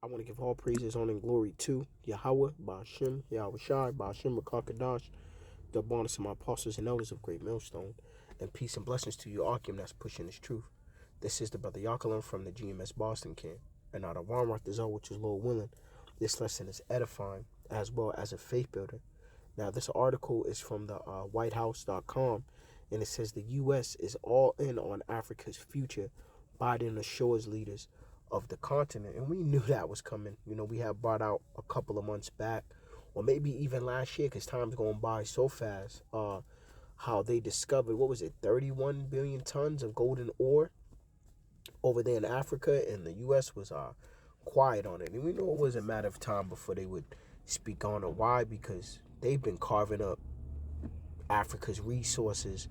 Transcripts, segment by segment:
I want to give all praises, honor, and glory to Yahweh, Ba'ashem, Yahweh Shai, Ba'ashem, Rakakadash, the bonus of my apostles and elders of Great Millstone, and peace and blessings to you, Akim, that's pushing this truth. This is the brother Yakalan from the GMS Boston camp, and out of Walmart, the which is Lord willing. This lesson is edifying as well as a faith builder. Now, this article is from the whitehouse.com, and it says the U.S. is all in on Africa's future. Biden assures leaders of the continent. And we knew that was coming. You know, we had brought out a couple of months back, or maybe even last year, because time's going by so fast, how they discovered, what was it, 31 billion tons of golden ore over there in Africa, and the U.S. was quiet on it. And we know it was a matter of time before they would speak on it. Why? Because they've been carving up Africa's resources,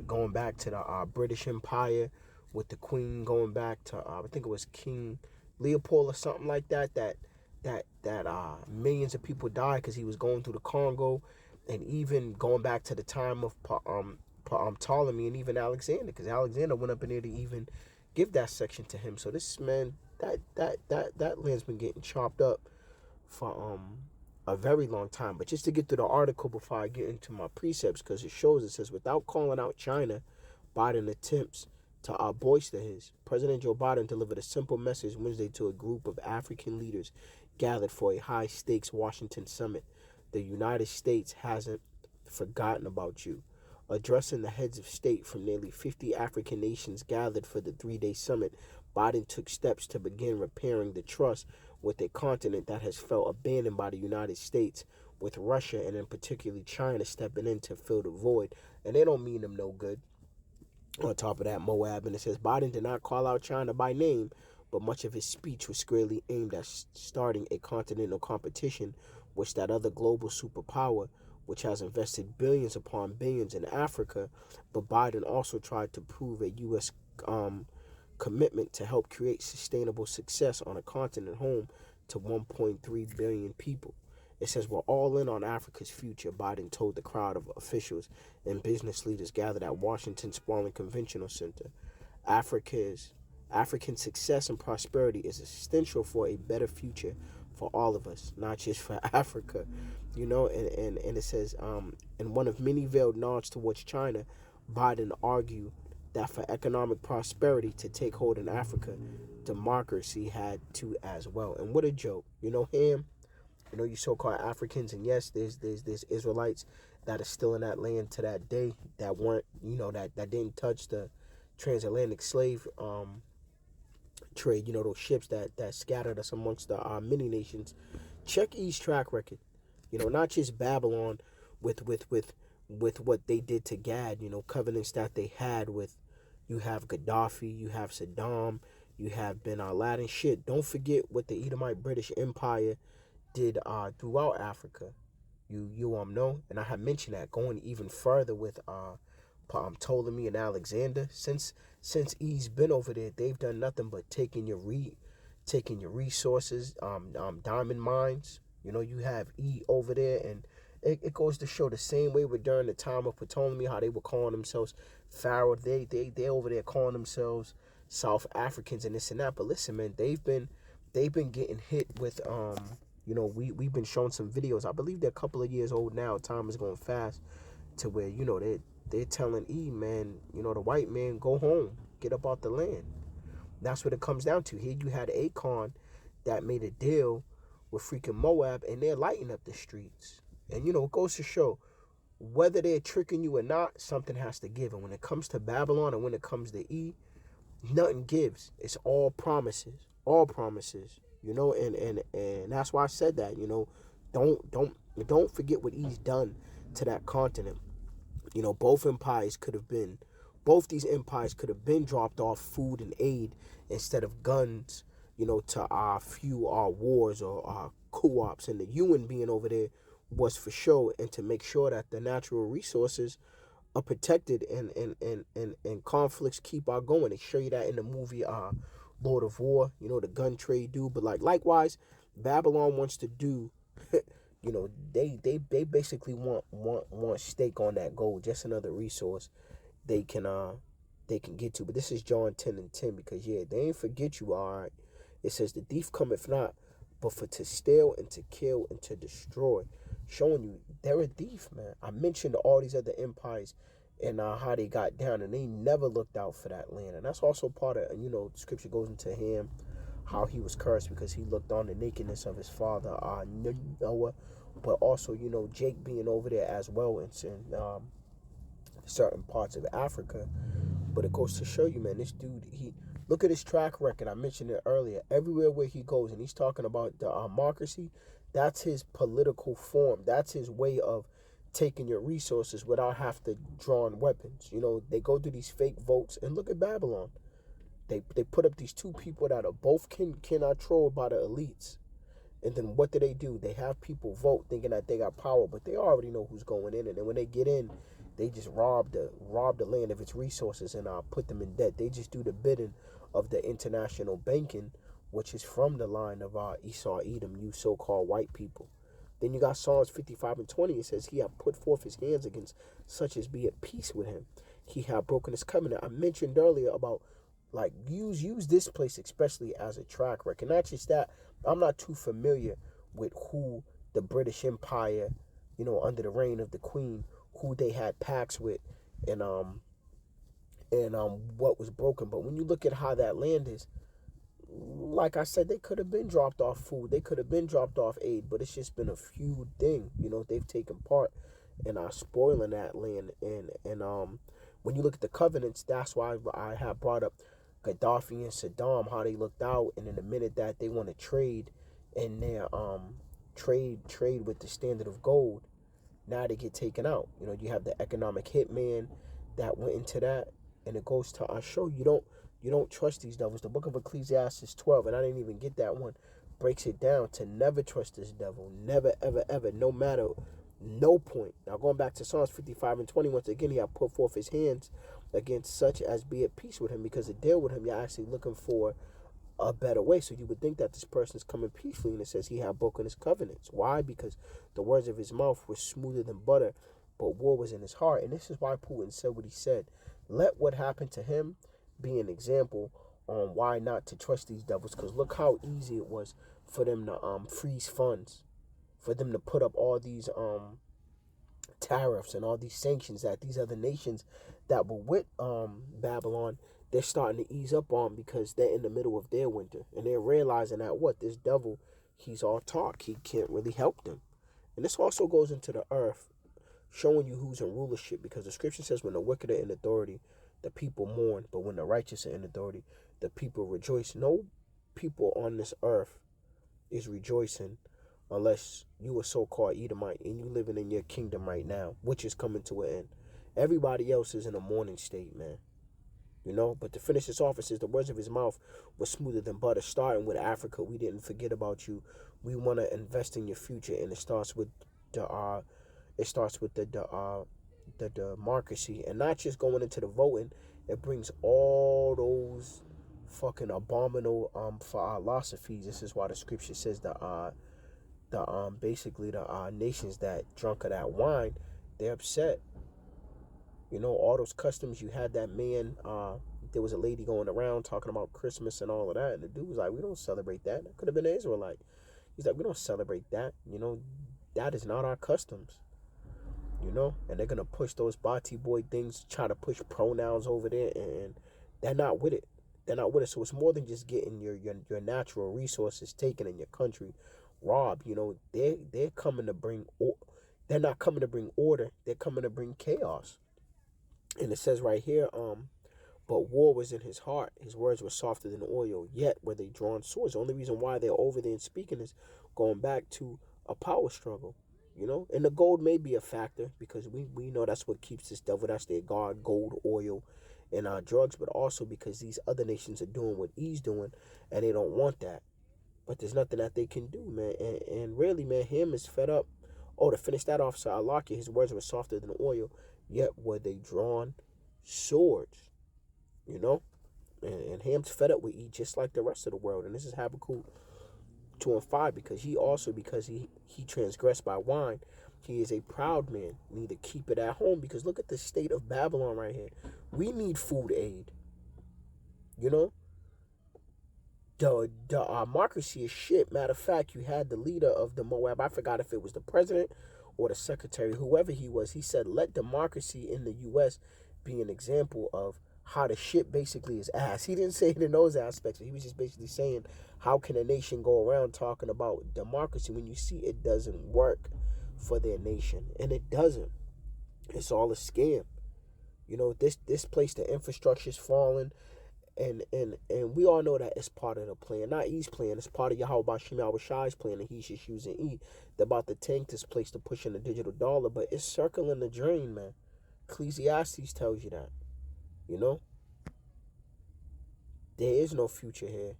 going back to the British Empire with the Queen, going back to I think it was King Leopold or something like that. That millions of people died because he was going through the Congo, and even going back to the time of Ptolemy and even Alexander, because Alexander went up in there to even give that section to him. So this man, that land's been getting chopped up for a very long time. But just to get to the article before I get into my precepts, because it says, without calling out China, Biden attempts to bolster his. President Joe Biden delivered a simple message Wednesday to a group of African leaders gathered for a high-stakes Washington summit. The United States hasn't forgotten about you. Addressing the heads of state from nearly 50 African nations gathered for the three-day summit, Biden took steps to begin repairing the trust with a continent that has felt abandoned by the United States, with Russia and in particularly China stepping in to fill the void. And they don't mean them no good. On top of that, Moab, and it says Biden did not call out China by name, but much of his speech was squarely aimed at starting a continental competition, which that other global superpower, which has invested billions upon billions in Africa. But Biden also tried to prove a U.S. Commitment to help create sustainable success on a continent home to 1.3 billion people. It says, we're all in on Africa's future, Biden told the crowd of officials and business leaders gathered at Washington's Spalding Convention Center. African success and prosperity is essential for a better future for all of us, not just for Africa. You know, and it says, in one of many veiled nods towards China, Biden argued that for economic prosperity to take hold in Africa, democracy had to as well. And what a joke. You know, him, you know, you so-called Africans, and yes, there's Israelites that are still in that land to that day that weren't, you know, that didn't touch the transatlantic slave trade, you know, those ships that scattered us amongst the many nations. Check E's track record. You know, not just Babylon with what they did to Gad, you know, covenants that they had with, you have Gaddafi, you have Saddam, you have Ben Laden. Shit, don't forget what the Edomite British Empire did throughout Africa. You know, and I have mentioned that going even further with Ptolemy and Alexander. Since E's been over there, they've done nothing but taking your resources, diamond mines. You know, you have E over there, and it goes to show the same way with during the time of Ptolemy, how they were calling themselves Pharaoh. They over there calling themselves South Africans and this and that. But listen, man, they've been getting hit with you know, we've been showing some videos. I believe they're a couple of years old now. Time is going fast to where, you know, they're telling E, man, you know, the white man, go home, get up off the land. That's what it comes down to. Here you had Akon that made a deal with freaking Moab, and they're lighting up the streets. And, you know, it goes to show, whether they're tricking you or not, something has to give. And when it comes to Babylon and when it comes to E, nothing gives. It's all promises. All promises. You know, and that's why I said that, you know, don't forget what E's done to that continent. You know, both these empires could have been dropped off food and aid instead of guns, you know, to fuel our wars or our co-ops. And the UN being over there was for show and to make sure that the natural resources are protected and conflicts keep on going. They show you that in the movie Lord of War, you know, the gun trade dude. But like likewise, Babylon wants to do you know, they basically want stake on that gold, just another resource they can get to. But this is John 10 and 10, because yeah, they ain't forget you, all right. It says the thief cometh not, but for to steal and to kill and to destroy. Showing you they're a thief, man. I mentioned all these other empires and how they got down, and they never looked out for that land. And that's also part of, scripture goes into him, how he was cursed because he looked on the nakedness of his father, Noah. But also, Jake being over there as well in certain parts of Africa. But it goes to show you, man, this dude, look at his track record. I mentioned it earlier. Everywhere where he goes, and he's talking about the democracy, that's his political form. That's his way of taking your resources without have to draw on weapons. They go through these fake votes, and look at Babylon. They put up these two people that are both cannot troll by the elites. And then what do? They have people vote thinking that they got power, but they already know who's going in. And then when they get in, they just rob the land of its resources and put them in debt. They just do the bidding of the international banking, which is from the line of Esau, Edom, you so-called white people. Then you got Psalms 55:20. It says, he hath put forth his hands against such as be at peace with him. He hath broken his covenant. I mentioned earlier about, like, use this place especially as a track record. Not just that, I'm not too familiar with who the British Empire, under the reign of the Queen, who they had pacts with, and what was broken. But when you look at how that land is, like I said, they could have been dropped off food, they could have been dropped off aid, but it's just been a few things, they've taken part in spoiling that land. And when you look at the covenants, that's why I have brought up Gaddafi and Saddam, how they looked out, and in the minute that they want to trade in their trade with the standard of gold, now they get taken out. You have the economic hitman that went into that, and it goes to show you don't trust these devils. The book of Ecclesiastes 12, and I didn't even get that one, breaks it down to never trust this devil. Never, ever, ever, no matter, no point. Now going back to Psalms 55:20, once again, he had put forth his hands against such as be at peace with him, because to deal with him, you're actually looking for a better way. So you would think that this person is coming peacefully, and it says he had broken his covenants. Why? Because the words of his mouth were smoother than butter, but war was in his heart. And this is why Putin said what he said. Let what happened to him be an example on why not to trust these devils. Because look how easy it was for them to freeze funds, for them to put up all these tariffs and all these sanctions that these other nations that were with Babylon, they're starting to ease up on, because they're in the middle of their winter, and they're realizing that this devil, he's all talk, he can't really help them. And this also goes into the earth, showing you who's in rulership, because the scripture says when the wicked are in authority, the people mourn, but when the righteous are in authority, the people rejoice. No people on this earth is rejoicing unless you a so-called Edomite and you living in your kingdom right now, which is coming to an end. Everybody else is in a mourning state, man. But to finish this off, it says the words of his mouth were smoother than butter. Starting with Africa, we didn't forget about you. We want to invest in your future, and it starts with the democracy, and not just going into the voting. It brings all those fucking abominable philosophies. This is why the scripture says basically the nations that drunk of that wine, they're upset. All those customs. You had that man, there was a lady going around talking about Christmas and all of that, and the dude was like, we don't celebrate that. That could have been an Israelite. He's like, we don't celebrate that. That is not our customs. And they're gonna push those Bati boy things, try to push pronouns over there, and they're not with it. They're not with it. So it's more than just getting your natural resources taken in your country robbed. They're coming to bring. They're not coming to bring order. They're coming to bring chaos. And it says right here, but war was in his heart. His words were softer than oil, yet were they drawn swords. The only reason why they're over there and speaking is going back to a power struggle. And the gold may be a factor, because we know that's what keeps this devil. That's their god, gold, oil, and drugs. But also because these other nations are doing what he's doing, and they don't want that. But there's nothing that they can do, man. And really, man, him is fed up. Oh, to finish that off, so I lock it. His words were softer than oil, yet were they drawn swords. And Ham's fed up with E just like the rest of the world. And this is Habakkuk 2:5, because he transgressed by wine, he is a proud man. Need to keep it at home, because look at the state of Babylon right here. We need food aid. The democracy is shit. Matter of fact, you had the leader of the Moab. I forgot if it was the president or the secretary, whoever he was. He said, "Let democracy in the U.S. be an example of how the shit basically is ass." He didn't say it in those aspects. He was just basically saying, "How can a nation go around talking about democracy when you see it doesn't work for their nation?" And it doesn't. It's all a scam. You know, this place, the infrastructure's falling. And we all know that it's part of the plan. Not E's plan. It's part of Yahweh Bashim Yahweh Shai's plan, and he's just using E. They're about to tank this place to push in the digital dollar, but it's circling the drain, man. Ecclesiastes tells you that. You know? There is no future here.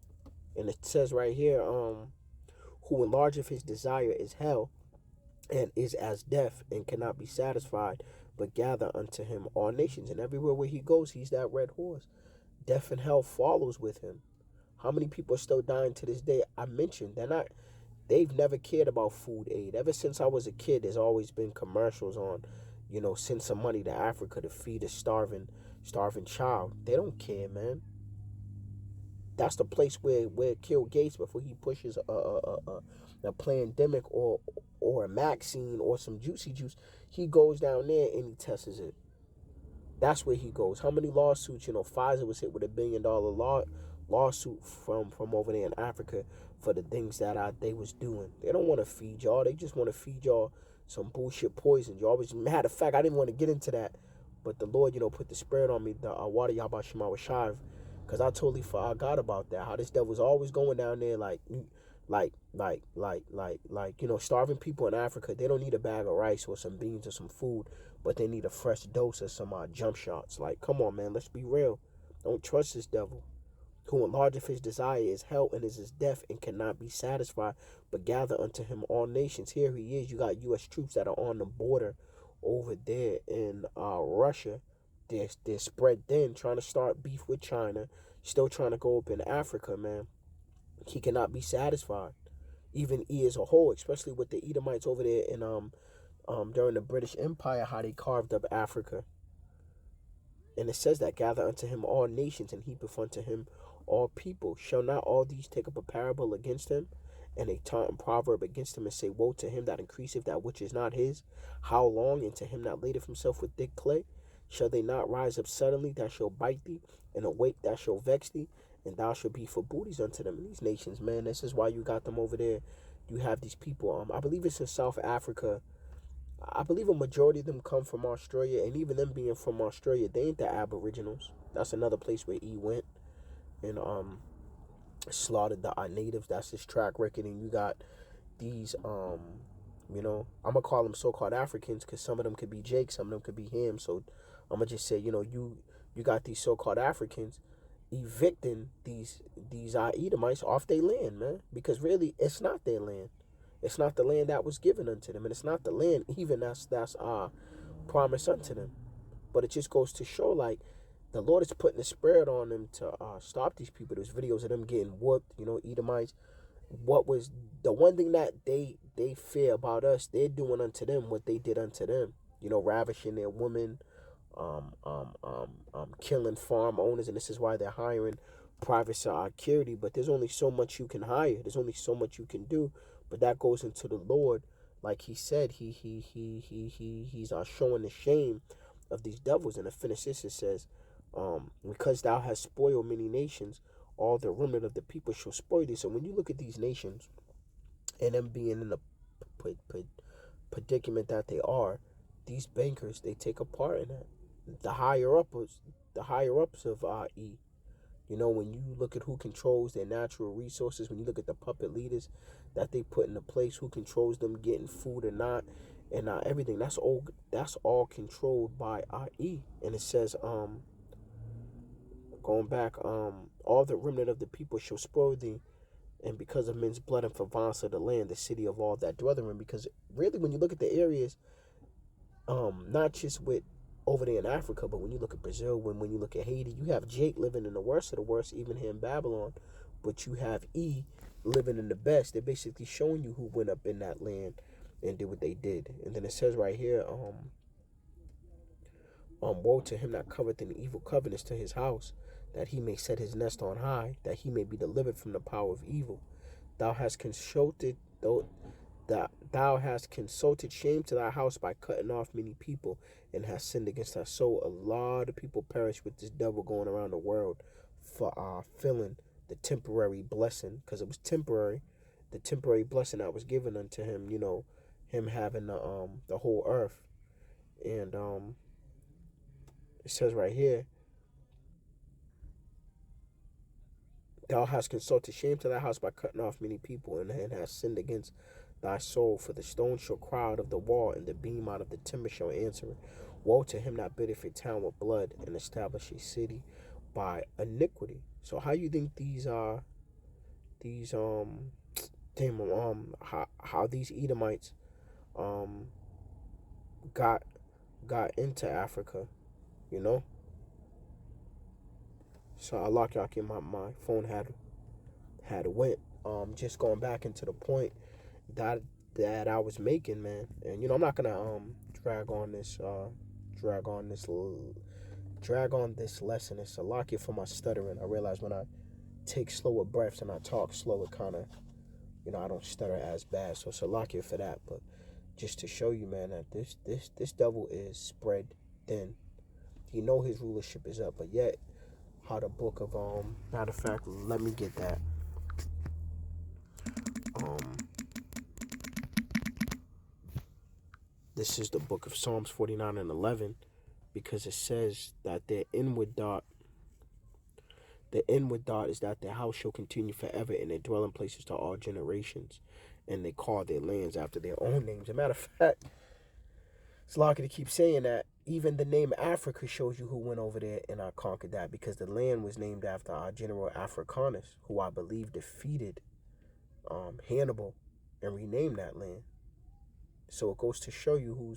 And it says right here, who enlargeth his desire is hell, and is as death, and cannot be satisfied, but gather unto him all nations. And everywhere where he goes, he's that red horse. Death and hell follows with him. How many people are still dying to this day? I mentioned they've never cared about food aid. Ever since I was a kid, there's always been commercials on, send some money to Africa to feed a starving child. They don't care, man. That's the place where it killed Gates before he pushes a pandemic or a vaccine or some juicy juice. He goes down there and he tests it. That's where he goes. How many lawsuits? Pfizer was hit with $1 billion lawsuit from over there in Africa for the things that they was doing. They don't want to feed y'all. They just want to feed y'all some bullshit poison. Y'all was, matter of fact, I didn't want to get into that, but the Lord, put the spirit on me. The water Yahweh Shema Washiv, because I totally forgot about that. How this devil's always going down there starving people in Africa. They don't need a bag of rice or some beans or some food, but they need a fresh dose of some jump shots. Like, come on, man, let's be real. Don't trust this devil. Who enlargeth his desire is hell, and is his death, and cannot be satisfied, but gather unto him all nations. Here he is. You got U.S. troops that are on the border over there in Russia. They're spread thin, trying to start beef with China. Still trying to go up in Africa, man. He cannot be satisfied. Even E as a whole, especially with the Edomites over there in during the British Empire, how they carved up Africa. And it says that, gather unto him all nations, and heapeth unto him all people. Shall not all these take up a parable against him, and a taunting proverb against him, and say, woe to him that increaseth that which is not his? How long? And to him that ladeth himself with thick clay? Shall they not rise up suddenly that shall bite thee, and awake that shall vex thee? And thou shalt be for booties unto them. And these nations, man, this is why you got them over there. You have these people. I believe it's in South Africa. I believe a majority of them come from Australia, and even them being from Australia, they ain't the Aboriginals. That's another place where E went and slaughtered the natives. That's his track record. And you got these I'm gonna call them so-called Africans, because some of them could be Jake, some of them could be him. So I'm gonna just say, you got these so-called Africans evicting these Edomites off their land, man, because really it's not their land. It's not the land that was given unto them, and it's not the land even that's promised unto them. But it just goes to show, like, the Lord is putting the spirit on them to stop these people. There's videos of them getting whooped, Edomites. What was the one thing that they fear about us? They're doing unto them what they did unto them. Ravishing their women, killing farm owners, and this is why they're hiring private security. But there's only so much you can hire. There's only so much you can do. But that goes into the Lord, like he said, he's showing the shame of these devils. And the finish this, it says, because thou hast spoiled many nations, all the remnant of the people shall spoil thee. So when you look at these nations and them being in the predicament that they are, these bankers, they take a part in that. The higher ups of E. When you look at who controls their natural resources, when you look at the puppet leaders that they put into place, who controls them getting food or not, and everything, that's all controlled by E. And it says, going back, all the remnant of the people shall spoil thee, and because of men's blood and for violence of the land, the city of all that dwell therein. Because really, when you look at the areas, not just with over there in Africa, but when you look at Brazil, when you look at Haiti, you have Jake living in the worst of the worst, even here in Babylon, but you have E living in the best. They're basically showing you who went up in that land and did what they did. And then it says right here, woe to him that covereth in evil covenants to his house, that he may set his nest on high, that he may be delivered from the power of evil. Thou hast consulted thou hast consulted shame to thy house by cutting off many people, and hast sinned against thy soul. A lot of people perish with this devil going around the world for feeling the temporary blessing, because it was temporary, the temporary blessing that was given unto him, him having the whole earth. And it says right here, thou hast consulted shame to thy house by cutting off many people, and hast sinned against thy soul. For the stone shall cry out of the wall, and the beam out of the timber shall answer it. Woe to him that buildeth a town with blood, and establish a city by iniquity. So how you think how these Edomites got into Africa, you know? So I lock y'all in my phone had went. Just going back into the point that I was making, man. And I'm not gonna drag on this lesson. It's a lock it for my stuttering. I realize when I take slower breaths and I talk slow, it kind of, I don't stutter as bad. So it's a lock it for that. But just to show you, man, that this devil is spread thin. He know his rulership is up, but yet how the book of matter of fact, let me get that. This is the book of Psalms 49 and 11, because it says that the inward thought is that their house shall continue forever, and their dwelling places to all generations, and they call their lands after their own names. As a matter of fact, it's lucky to keep saying that. Even the name Africa shows you who went over there and conquered that, because the land was named after our General Africanus, who I believe defeated Hannibal and renamed that land. So it goes to show you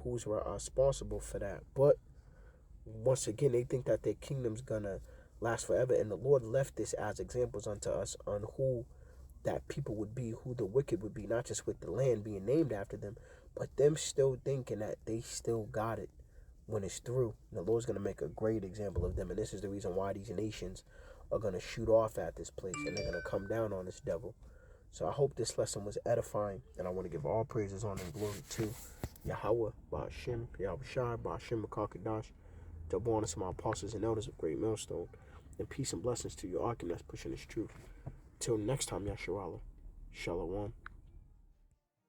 who's responsible for that. But once again, they think that their kingdom's gonna last forever, and the Lord left this as examples unto us on who that people would be, who the wicked would be, not just with the land being named after them, but them still thinking that they still got it when it's through. And the Lord's gonna make a great example of them, and this is the reason why these nations are gonna shoot off at this place, and they're gonna come down on this devil. So I hope this lesson was edifying, and I want to give all praises, honor, and glory to Yahweh, Ba'ashem, Yahushai, Ba'ashem, Makakadash, to bonus my apostles and elders of Great Millstone, and peace and blessings to your Arkham that's pushing this truth. Till next time, Yasharala, Shalom.